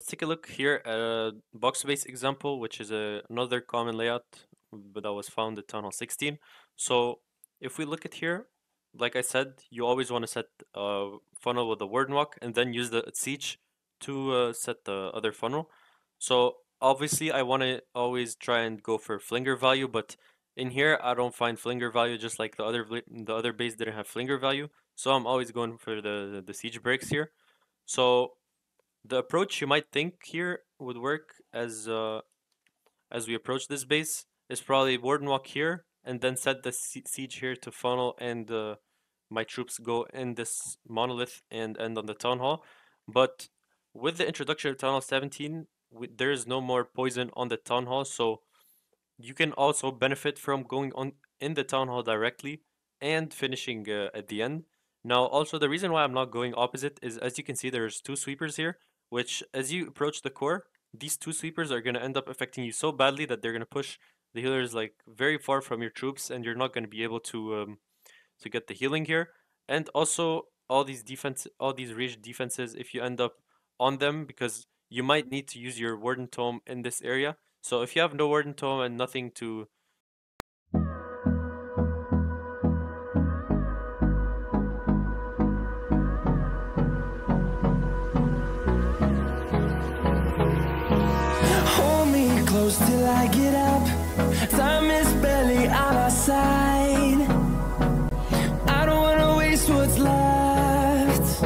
Let's take a look here at a box base example, which is another common layout but that was found at Town Hall 16. So if we look at here, like I said, you always want to set a funnel with a word walk and then use the siege to set the other funnel. So obviously I want to always try and go for flinger value, but in here I don't find flinger value, just like the other base didn't have flinger value. So I'm always going for the siege breaks here. So the approach you might think here would work as we approach this base is probably warden walk here and then set the siege here to funnel and my troops go in this monolith and end on the town hall. But with the introduction of town hall 17, there is no more poison on the town hall, so you can also benefit from going on in the town hall directly and finishing at the end. Now, also the reason why I'm not going opposite is, as you can see, there's two sweepers here, which as you approach the core, these two sweepers are going to end up affecting you so badly that they're going to push the healers like very far from your troops, and you're not going to be able to get the healing here. And also all these ranged defenses, if you end up on them, because you might need to use your warden tome in this area. So if you have no warden tome and nothing to Hold me close till I get up. Time is barely on our side. I don't wanna waste what's left.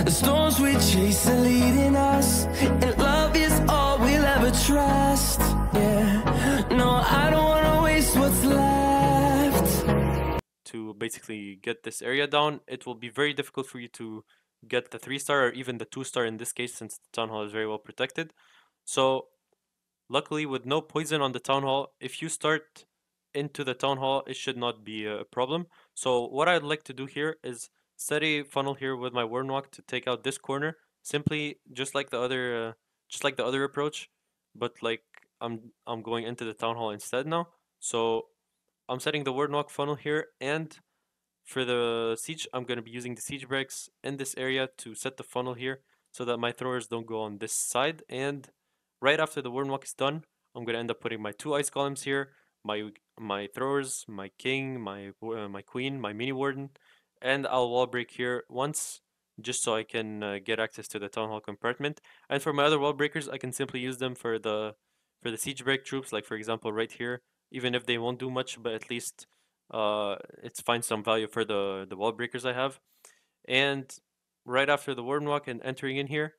The storms we chase are leading us, and love is all we'll ever trust. Yeah, no, I don't wanna waste what's left. to basically get this area down, it will be very difficult for you to get the 3-star or even the 2-star in this case, since the town hall is very well protected. So luckily, with no poison on the town hall, if you start into the town hall, it should not be a problem. So what I'd like to do here is set a funnel here with my warden walk to take out this corner, simply just like the other approach, but like I'm going into the town hall instead now. So I'm setting the warden walk funnel here, and for the siege, I'm going to be using the siege breaks in this area to set the funnel here so that my throwers don't go on this side. And right after the warden walk is done, I'm going to end up putting my two ice golems here, my throwers, my king, my queen, my mini warden, and I'll wall break here once just so I can get access to the town hall compartment. And for my other wall breakers, I can simply use them for the siege break troops, like for example right here, even if they won't do much, but at least it's find some value for the wall breakers I have. And right after the warden walk and entering in here,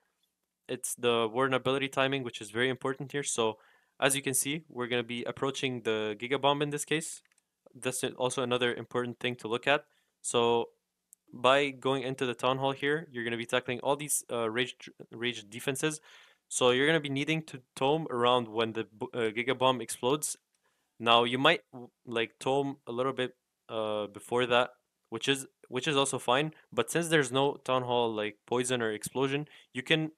it's the warden ability timing, which is very important here. So as you can see, we're going to be approaching the giga bomb in this case. That's also another important thing to look at. So by going into the town hall here, you're going to be tackling all these rage defenses. So you're going to be needing to tome around when the giga bomb explodes. Now you might like tome a little bit before that, which is also fine. But since there's no town hall like poison or explosion, you can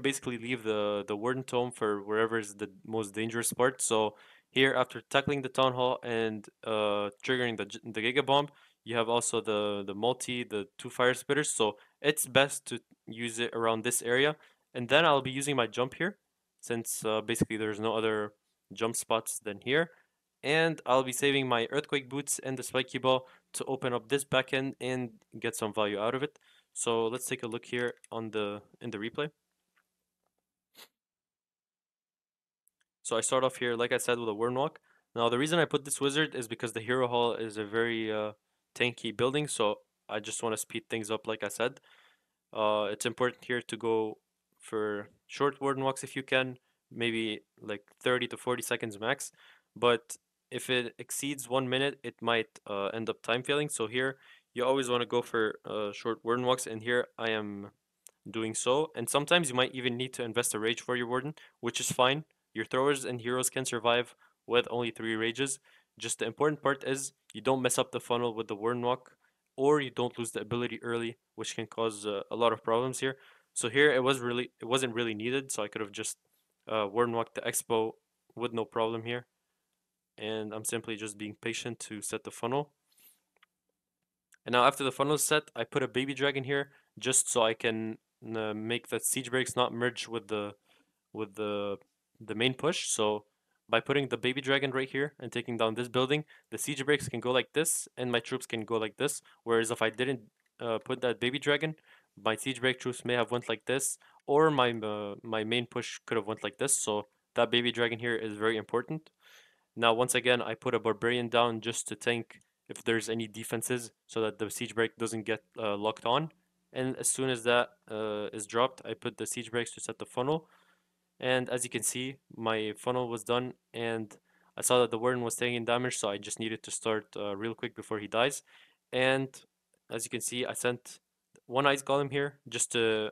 basically leave the warden tome for wherever is the most dangerous part. So here, after tackling the town hall and triggering the giga bomb, you have also the two fire spitters. So it's best to use it around this area, and then I'll be using my jump here, since basically there's no other jump spots than here. And I'll be saving my earthquake boots and the spiky ball to open up this back end and get some value out of it. So let's take a look here in the replay. So I start off here, like I said, with a Warden Walk. Now the reason I put this wizard is because the Hero Hall is a very tanky building, so I just want to speed things up, like I said. It's important here to go for short Warden Walks if you can, maybe like 30 to 40 seconds max. But if it exceeds 1 minute, it might end up time failing. So here, you always want to go for short Warden Walks, and here I am doing so. And sometimes you might even need to invest a rage for your Warden, which is fine. Your throwers and heroes can survive with only 3 rages. Just the important part is you don't mess up the funnel with the Warden Walk, or you don't lose the ability early, which can cause a lot of problems here. So here it wasn't really needed, so I could have just Warden Walked the Expo with no problem here. And I'm simply just being patient to set the funnel. And now after the funnel is set, I put a baby dragon here just so I can make the siege breaks not merge with the main push. So by putting the baby dragon right here and taking down this building, the siege breaks can go like this, and my troops can go like this. Whereas if I didn't put that baby dragon, my siege break troops may have went like this, or my main push could have went like this. So that baby dragon here is very important. Now, once again, I put a barbarian down just to tank if there's any defenses so that the siege break doesn't get locked on. And as soon as that is dropped, I put the siege breaks to set the funnel. And as you can see, my funnel was done, and I saw that the warden was taking damage, so I just needed to start real quick before he dies. And as you can see, I sent one ice golem here just to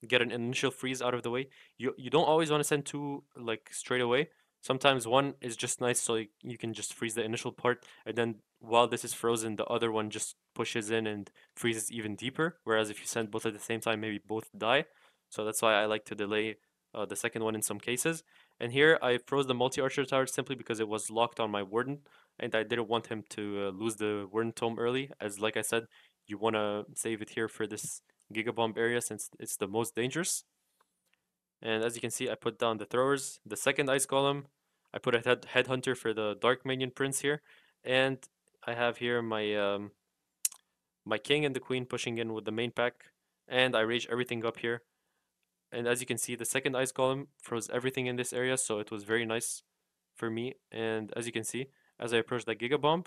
get an initial freeze out of the way. You don't always want to send two like straight away. Sometimes one is just nice, so you can just freeze the initial part, and then while this is frozen, the other one just pushes in and freezes even deeper. Whereas if you send both at the same time, maybe both die. So that's why I like to delay the second one in some cases. And here I froze the multi-archer tower simply because it was locked on my warden, and I didn't want him to lose the warden tome early, as like I said, you want to save it here for this gigabomb area since it's the most dangerous. And as you can see, I put down the throwers, the second ice golem. I put a headhunter for the dark minion prince here, and I have here my king and the queen pushing in with the main pack, and I rage everything up here. And as you can see, the second ice golem froze everything in this area, so it was very nice for me. And as you can see, as I approached that giga bomb,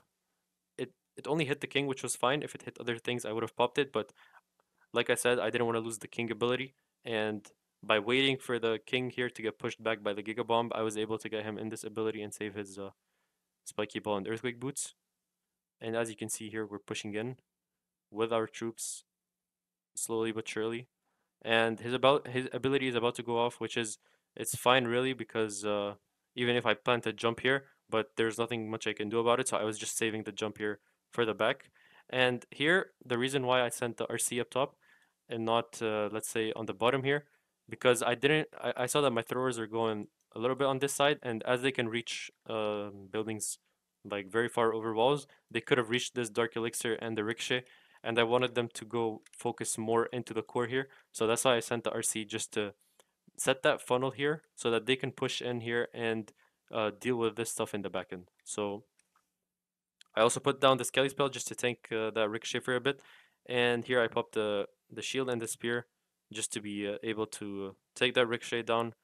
it only hit the king, which was fine. If it hit other things, I would have popped it, but like I said, I didn't want to lose the king ability, and by waiting for the king here to get pushed back by the giga bomb, I was able to get him in this ability and save his spiky ball and earthquake boots. And as you can see here, we're pushing in with our troops slowly but surely, and his ability is about to go off, which is it's fine really because even if I plan to jump here, but there's nothing much I can do about it, so I was just saving the jump here for the back. And here, the reason why I sent the RC up top and not let's say on the bottom here, because I saw that my throwers are going a little bit on this side, and as they can reach buildings like very far over walls, they could have reached this dark elixir and the ricochet, and I wanted them to go focus more into the core here. So that's why I sent the RC just to set that funnel here so that they can push in here and deal with this stuff in the back end. So I also put down the Skelly spell just to tank that ricochet for a bit. And here I popped the shield and the spear just to be able to take that ricochet down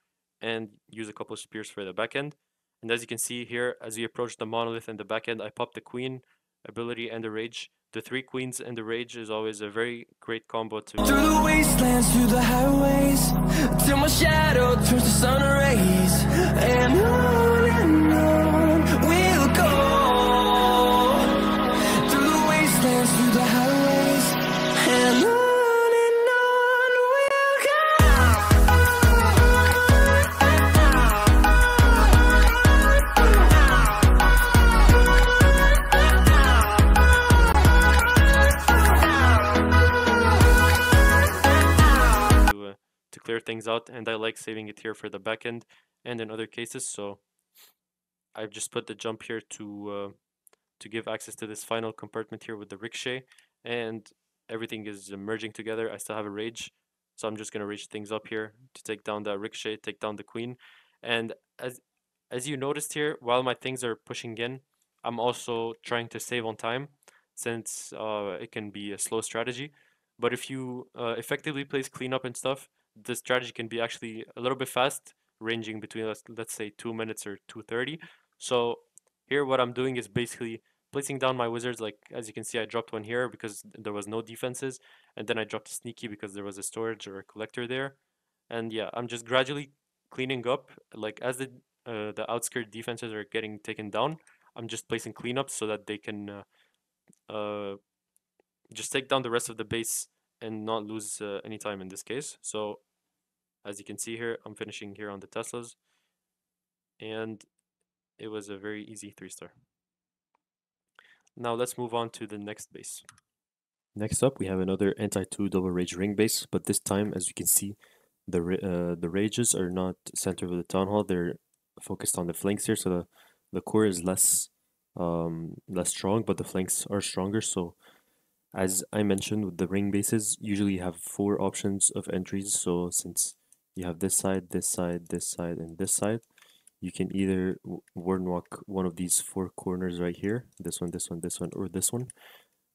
and use a couple of spears for the back end. And as you can see here, as we approach the monolith in the back end, I popped the queen ability and the rage. The three queens and the rage is always a very great combo to through the wastelands, through the highways, till my shadow turns to sun rays, and on we'll go. Through the wastelands, through the highways, and on we'll to clear things out, and I like saving it here for the back end and in other cases. So I've just put the jump here to give access to this final compartment here with the ricochet, and everything is merging together. I still have a rage, so I'm just gonna rage things up here to take down that ricochet, take down the queen. And as you noticed here, while my things are pushing in, I'm also trying to save on time since it can be a slow strategy. But if you effectively place cleanup and stuff, the strategy can be actually a little bit fast, ranging between let's say 2 minutes or 2:30. So here what I'm doing is basically placing down my wizards. Like as you can see, I dropped one here because there was no defenses, and then I dropped a sneaky because there was a storage or a collector there. And yeah, I'm just gradually cleaning up. Like as the outskirt defenses are getting taken down, I'm just placing cleanups so that they can uh, just take down the rest of the base and not lose any time in this case. So as you can see here, I'm finishing here on the Teslas, and it was a very easy 3-star. Now let's move on to the next base. Next up, we have another anti-2 double rage ring base, but this time, as you can see, the rages are not centered with the town hall. They're focused on the flanks here, so the core is less strong, but the flanks are stronger. So As I mentioned, with the ring bases, usually you have four options of entries. So since you have this side, this side, this side, and this side, you can either warden walk one of these four corners right here, this one, this one, this one, or this one.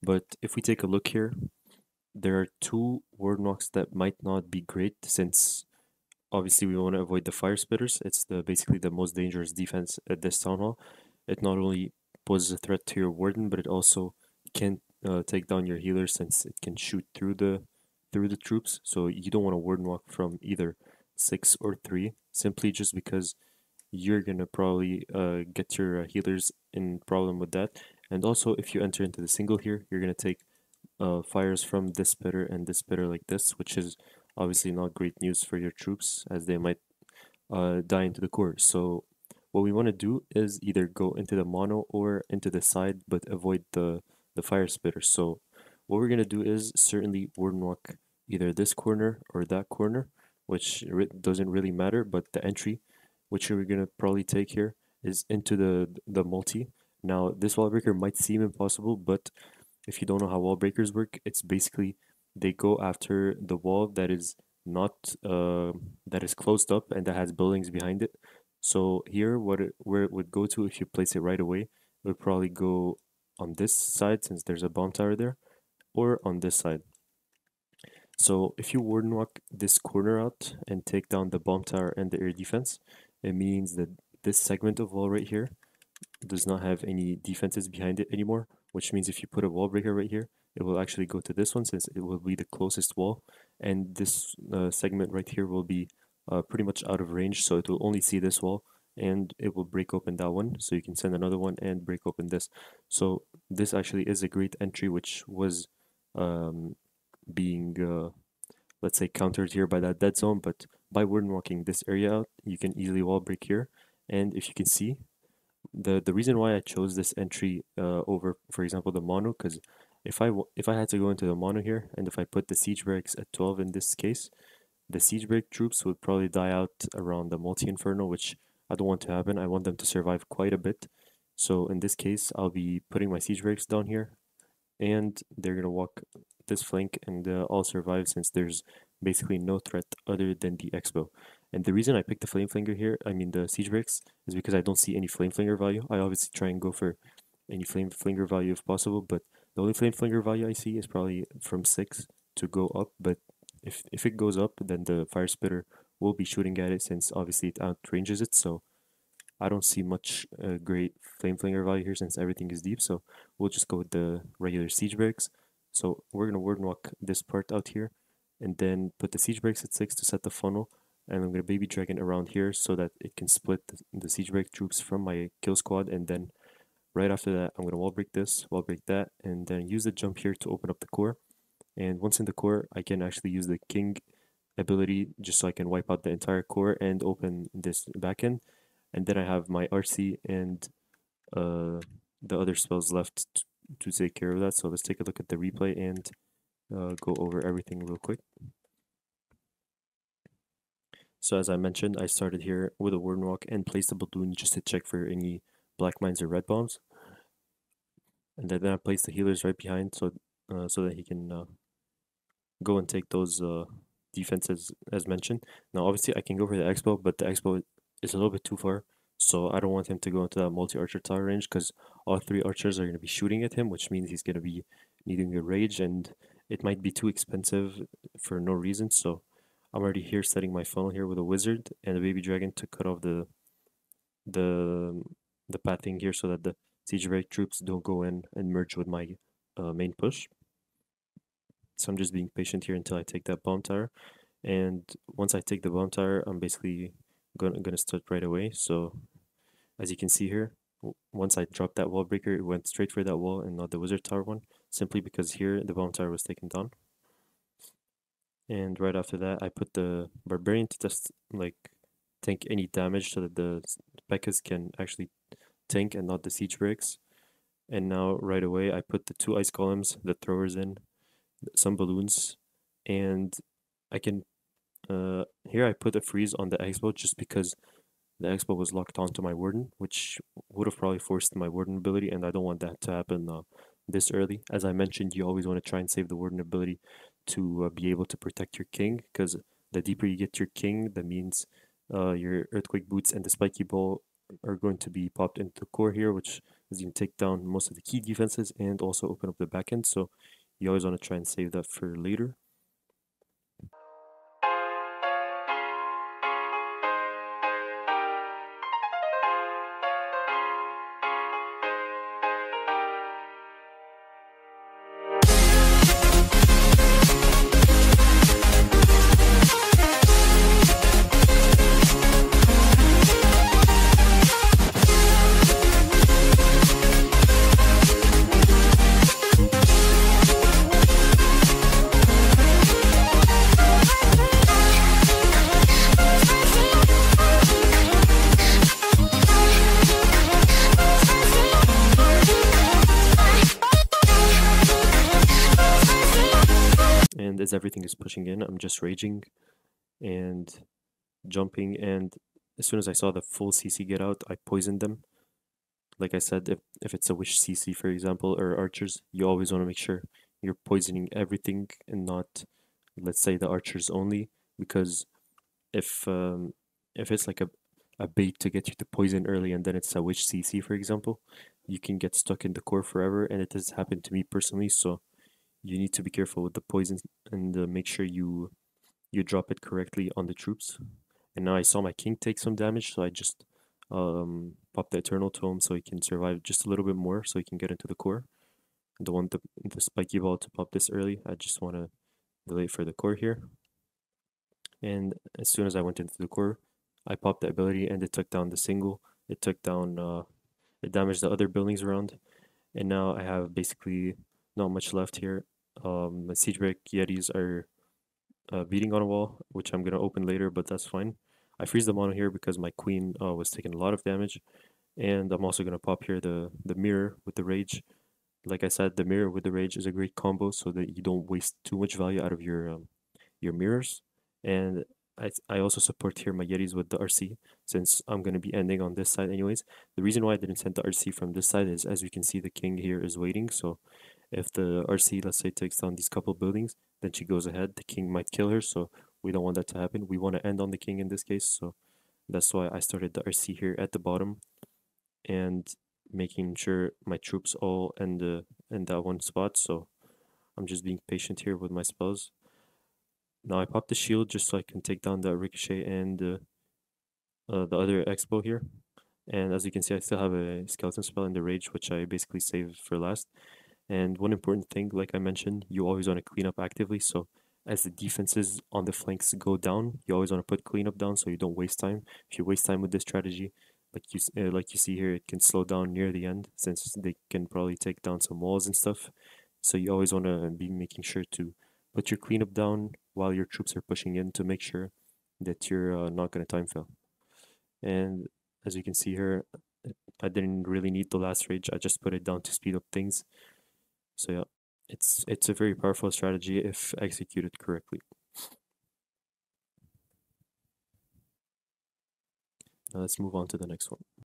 But if we take a look here, there are two warden walks that might not be great since obviously we want to avoid the fire spitters. It's the basically the most dangerous defense at this town hall. It not only poses a threat to your warden, but it also can take down your healer since it can shoot through the troops. So you don't want to warden walk from either 6 or 3, simply just because you're gonna probably get your healers in problem with that. And also, if you enter into the single here, you're gonna take fires from this spitter and this spitter like this, which is obviously not great news for your troops as they might die into the core. So what we want to do is either go into the mono or into the side, but avoid the fire spitter. So what we're gonna do is certainly warden walk either this corner or that corner, which doesn't really matter. But the entry, which we're gonna probably take here, is into the multi. Now this wall breaker might seem impossible, but if you don't know how wall breakers work, it's basically they go after the wall that is not that is closed up and that has buildings behind it. So here, where it would go to if you place it right away, it would probably go on this side since there's a bomb tower there, or on this side. So if you warden walk this corner out and take down the bomb tower and the air defense, it means that this segment of wall right here does not have any defenses behind it anymore, which means if you put a wall breaker right here, it will actually go to this one since it will be the closest wall, and this segment right here will be pretty much out of range, so it will only see this wall, and it will break open that one, so you can send another one and break open this. So this actually is a great entry, which was um, being let's say countered here by that dead zone, but by warden walking this area out, you can easily wall break here. And if you can see, the reason why I chose this entry over, for example, the mono, because if I had to go into the mono here, and if I put the siege barracks at 12 in this case, the siege barrack troops would probably die out around the multi inferno, which I don't want to happen. I want them to survive quite a bit. So in this case, I'll be putting my siege barracks down here, and they're gonna walk this flank and all survive since there's basically no threat other than the expo. And the reason I picked the flame flinger here, I mean the siege bricks, is because I don't see any flame flinger value. I obviously try and go for any flame flinger value if possible, but the only flame flinger value I see is probably from 6 to go up. But if it goes up, then the fire spitter will be shooting at it since obviously it outranges it. So I don't see much great flame flinger value here since everything is deep. So we'll just go with the regular siege bricks. So we're gonna warden walk this part out here, and then put the siege breaks at 6 to set the funnel, and I'm gonna baby dragon around here so that it can split the siege break troops from my kill squad, and then right after that I'm gonna wall break this, wall break that, and then use the jump here to open up the core. And once in the core, I can actually use the king ability just so I can wipe out the entire core and open this back end, and then I have my RC and uh, the other spells left to take care of that. So let's take a look at the replay and go over everything real quick. So as I mentioned, I started here with a warden walk and placed a balloon just to check for any black mines or red bombs. And then I placed the healers right behind so that he can go and take those defenses as mentioned. Now obviously I can go for the expo, but the expo is a little bit too far. So I don't want him to go into that multi-archer tower range because all 3 archers are going to be shooting at him, which means he's going to be needing a rage, and it might be too expensive for no reason. So I'm already here setting my funnel here with a wizard and a baby dragon to cut off the the pathing here so that the siege break troops don't go in and merge with my main push. So I'm just being patient here until I take that bomb tower, and once I take the bomb tower, I'm basically gonna start right away. So as you can see here, once I dropped that wall breaker, it went straight for that wall and not the wizard tower one, simply because here the bomb tower was taken down. And right after that, I put the barbarian to just like tank any damage so that the P.E.K.K.A.s can actually tank and not the siege breaks. And now right away, I put the 2 ice columns, the throwers in, some balloons, and I can here I put a freeze on the expo just because the expo was locked onto my warden, which would have probably forced my warden ability, and I don't want that to happen this early. As I mentioned, you always want to try and save the warden ability to be able to protect your king, because the deeper you get your king, that means your earthquake boots and the spiky ball are going to be popped into the core here, which is going to take down most of the key defenses and also open up the back end. So you always want to try and save that for later. And as everything is pushing in, I'm just raging and jumping, and as soon as I saw the full CC get out, I poisoned them. Like I said, if it's a wish CC, for example, or archers, you always want to make sure you're poisoning everything and not, let's say, the archers only, because if if it's like a bait to get you to poison early and then it's a wish CC, for example, you can get stuck in the core forever, and it has happened to me personally. So you need to be careful with the poison and make sure you drop it correctly on the troops. And now I saw my king take some damage, so I just pop the Eternal Tome so he can survive just a little bit more, so he can get into the core. Don't want the spiky ball to pop this early. I just want to delay for the core here. And as soon as I went into the core, I popped the ability and it took down the single. It took down, it damaged the other buildings around. And now I have basically not much left here. My siege break Yetis are beating on a wall, which I'm gonna open later, but that's fine. I freeze the mono here because my queen was taking a lot of damage, and I'm also gonna pop here the mirror with the rage. Like I said, the mirror with the rage is a great combo so that you don't waste too much value out of your mirrors. And I also support here my Yetis with the RC, since I'm gonna be ending on this side anyways. The reason why I didn't send the RC from this side is, as you can see, the king here is waiting. So if the RC, let's say, takes down these couple buildings, then she goes ahead. The king might kill her, so we don't want that to happen. We want to end on the king in this case, so that's why I started the RC here at the bottom and making sure my troops all end in that one spot. So I'm just being patient here with my spells. Now I pop the shield just so I can take down the ricochet and the other expo here. And as you can see, I still have a skeleton spell in the rage, which I basically saved for last. And one important thing, like I mentioned, you always want to clean up actively. So as the defenses on the flanks go down, you always want to put cleanup down so you don't waste time. If you waste time with this strategy, like you see here, it can slow down near the end, since they can probably take down some walls and stuff. So you always want to be making sure to put your cleanup down while your troops are pushing in to make sure that you're not going to time fail. And as you can see here, I didn't really need the last rage. I just put it down to speed up things. So yeah, it's a very powerful strategy if executed correctly. Now let's move on to the next one.